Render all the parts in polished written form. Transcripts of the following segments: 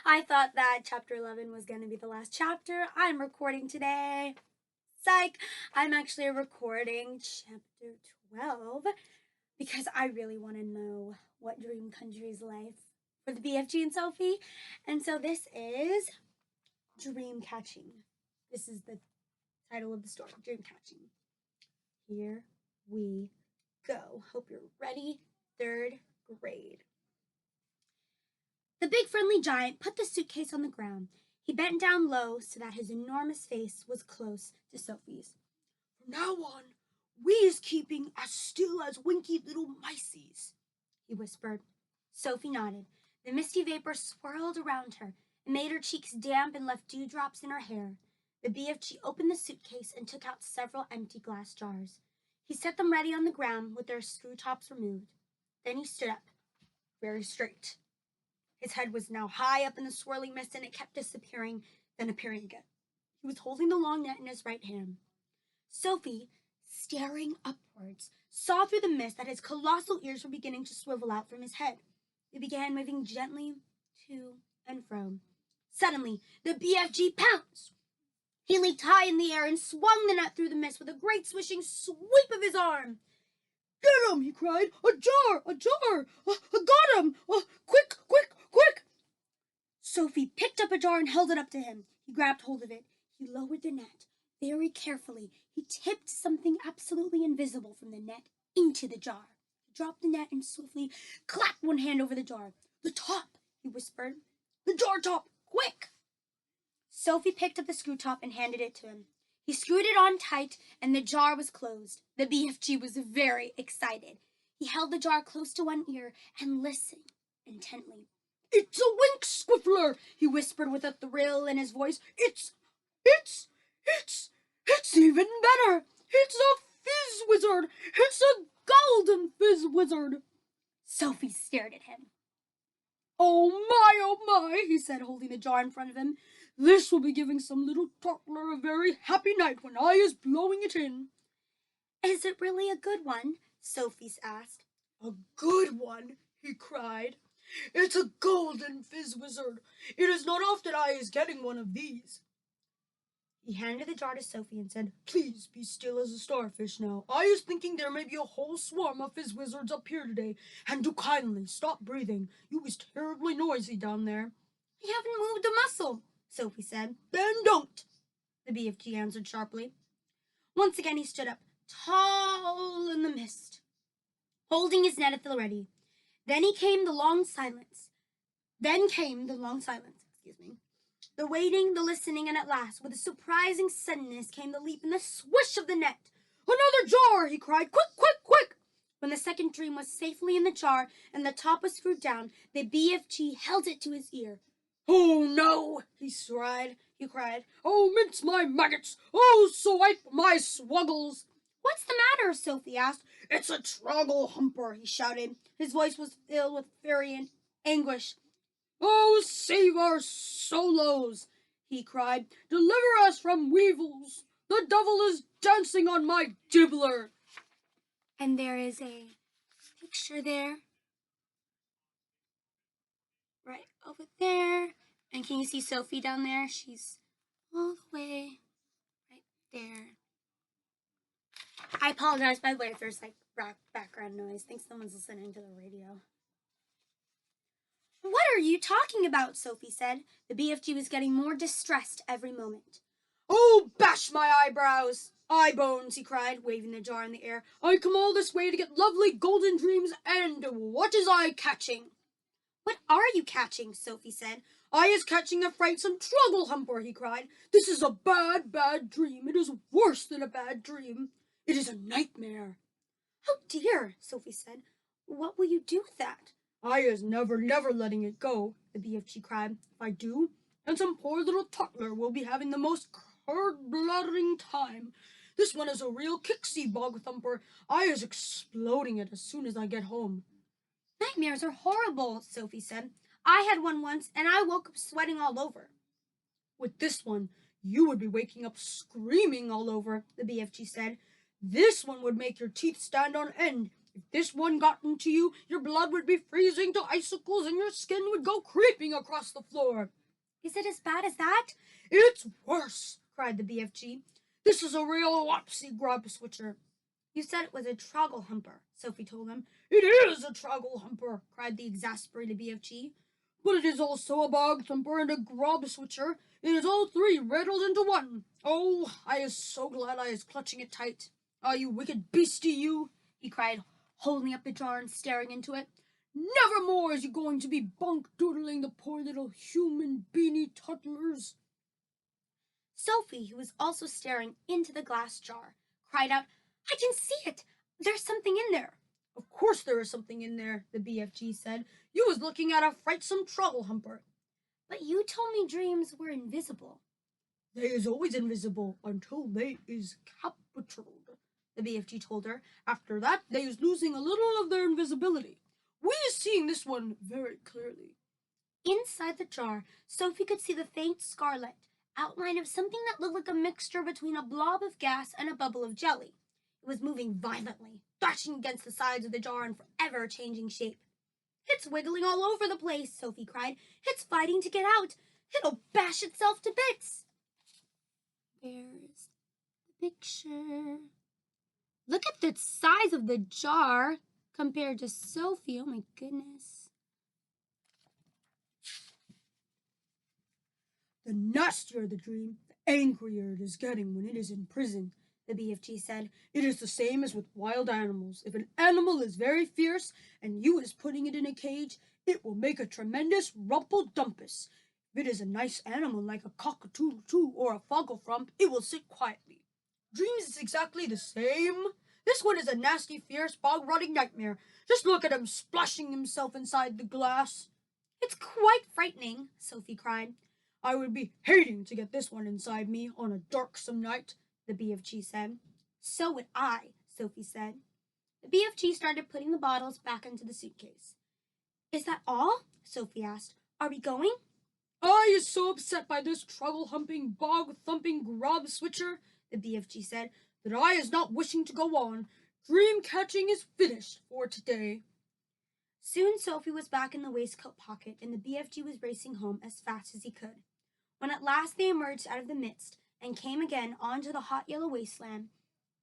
I thought that chapter 11 was going to be the last chapter. I'm recording today. Psych! I'm actually recording chapter 12 because I really want to know what dream country's life for the BFG and Sophie. And so this is Dream Catching. This is the title of the story, Dream Catching. Here we go. Hope you're ready. 3rd grade. The big friendly giant put the suitcase on the ground. He bent down low so that his enormous face was close to Sophie's. "From now on, we is keeping as still as winky little miceies," he whispered. Sophie nodded. The misty vapor swirled around her and made her cheeks damp and left dewdrops in her hair. The BFG opened the suitcase and took out several empty glass jars. He set them ready on the ground with their screw tops removed. Then he stood up, very straight. His head was now high up in the swirling mist, and it kept disappearing, then appearing again. He was holding the long net in his right hand. Sophie, staring upwards, saw through the mist that his colossal ears were beginning to swivel out from his head. They began moving gently to and fro. Suddenly, the BFG pounced. He leaped high in the air and swung the net through the mist with a great swishing sweep of his arm. "Get him!" he cried. "A jar! A jar! I got him! Quick, quick, quick!" Sophie picked up a jar and held it up to him. He grabbed hold of it. He lowered the net very carefully. He tipped something absolutely invisible from the net into the jar. He dropped the net and swiftly clapped one hand over the jar. "The top," he whispered. "The jar top! Quick!" Sophie picked up the screw top and handed it to him. He screwed it on tight, and the jar was closed. The BFG was very excited. He held the jar close to one ear and listened intently. "It's a wink squiffler," he whispered with a thrill in his voice. It's even better. It's a fizz wizard. It's a golden fizz wizard." Sophie stared at him. Oh my, he said, holding the jar in front of him. "This will be giving some little toddler a very happy night when I is blowing it in." "Is it really a good one?" Sophie asked. "A good one," he cried. "It's a golden fizz wizard. It is not often I is getting one of these." He handed the jar to Sophie and said, "Please be still as a starfish now. I is thinking there may be a whole swarm of fizz wizards up here today, and do kindly stop breathing. You is terribly noisy down there." "I haven't moved a muscle," Sophie said. "Then don't," the BFG answered sharply. Once again he stood up, tall in the mist, holding his net at the ready. Then came the long silence. The waiting, the listening, and at last, with a surprising suddenness, came the leap and the swish of the net. "Another jar!" he cried. "Quick, quick, quick!" When the second dream was safely in the jar and the top was screwed down, the BFG held it to his ear. "Oh no!" he cried. "Oh, mince my maggots! Oh, swipe my swoggles!" "What's the matter?" Sophie asked. "It's a troggle humper," he shouted. His voice was filled with fury and anguish. "Oh, save our solos!" he cried. "Deliver us from weevils! The devil is dancing on my dibbler!" And there is a picture there, right over there. And can you see Sophie down there? She's all the way right there. I apologize, by the way, if there's like background noise. I think someone's listening to the radio. "What are you talking about?" Sophie said. The BFG was getting more distressed every moment. "Oh, bash my eye bones, he cried, waving the jar in the air. "I come all this way to get lovely golden dreams, and what is I catching?" "What are you catching?" Sophie said. "I is catching a frightsome troggle humper," he cried. "This is a bad, bad dream. It is worse than a bad dream. It is a nightmare." "Oh dear," Sophie said. "What will you do with that?" "I is never letting it go," the BFG cried. "If I do, then some poor little toddler will be having the most curdblooding time. This one is a real kicksy bog thumper. I is exploding it as soon as I get home." "Nightmares are horrible," Sophie said. "I had one once, and I woke up sweating all over." "With this one, you would be waking up screaming all over," the BFG said. "This one would make your teeth stand on end, If this one got into you, your blood would be freezing to icicles and your skin would go creeping across the floor. Is it as bad as that? It's worse, cried the BFG. This is a real wopsy grub switcher. You said it was a troggle humper, Sophie told him. It is a troggle humper, cried the exasperated BFG. But it is also a bog thumper and a grub switcher. It is all three riddled into one. Oh, I is so glad I is clutching it tight. Ah, you wicked beastie, you, he cried, holding up the jar and staring into it. Never more is you going to be bunk-doodling the poor little human beanie toddlers. Sophie, who was also staring into the glass jar, cried out, I can see it! There's something in there. Of course there is something in there, the BFG said. You was looking at a frightsome troggle humper. But you told me dreams were invisible. They is always invisible until they is captured, the BFG told her. After that, they is losing a little of their invisibility. We is seeing this one very clearly. Inside the jar, Sophie could see the faint scarlet outline of something that looked like a mixture between a blob of gas and a bubble of jelly. It was moving violently, thrashing against the sides of the jar and forever changing shape. It's wiggling all over the place, Sophie cried. It's fighting to get out. It'll bash itself to bits. There's the picture. Look at the size of the jar compared to Sophie. Oh my goodness. The nastier the dream, the angrier it is getting when it is in prison, the BFG said. It is the same as with wild animals. If an animal is very fierce and you is putting it in a cage, it will make a tremendous rumple-dumpus. If it is a nice animal like a cock-a-doodle-doo or a foggle-frump, it will sit quietly. Dreams is exactly the same. This one is a nasty, fierce, bog-rotting nightmare. Just look at him splashing himself inside the glass. It's quite frightening, Sophie cried. I would be hating to get this one inside me on a darksome night, the BFG said. So would I, Sophie said. The BFG started putting the bottles back into the suitcase. Is that all? Sophie asked. Are we going? I is so upset by this troggle-humping, bog-thumping grub switcher, the BFG said, that I is not wishing to go on. Dream-catching is finished for today. Soon Sophie was back in the waistcoat pocket, and the BFG was racing home as fast as he could. When at last they emerged out of the mist and came again onto the hot yellow wasteland,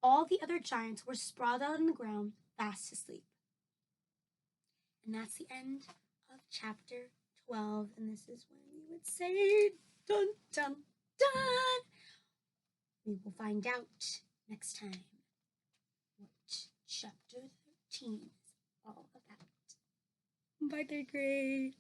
all the other giants were sprawled out on the ground, fast asleep. And that's the end of chapter 12, and this is when we would say, dun, dun, dun. We will find out next time what chapter 13 is all about. Bye, third grade.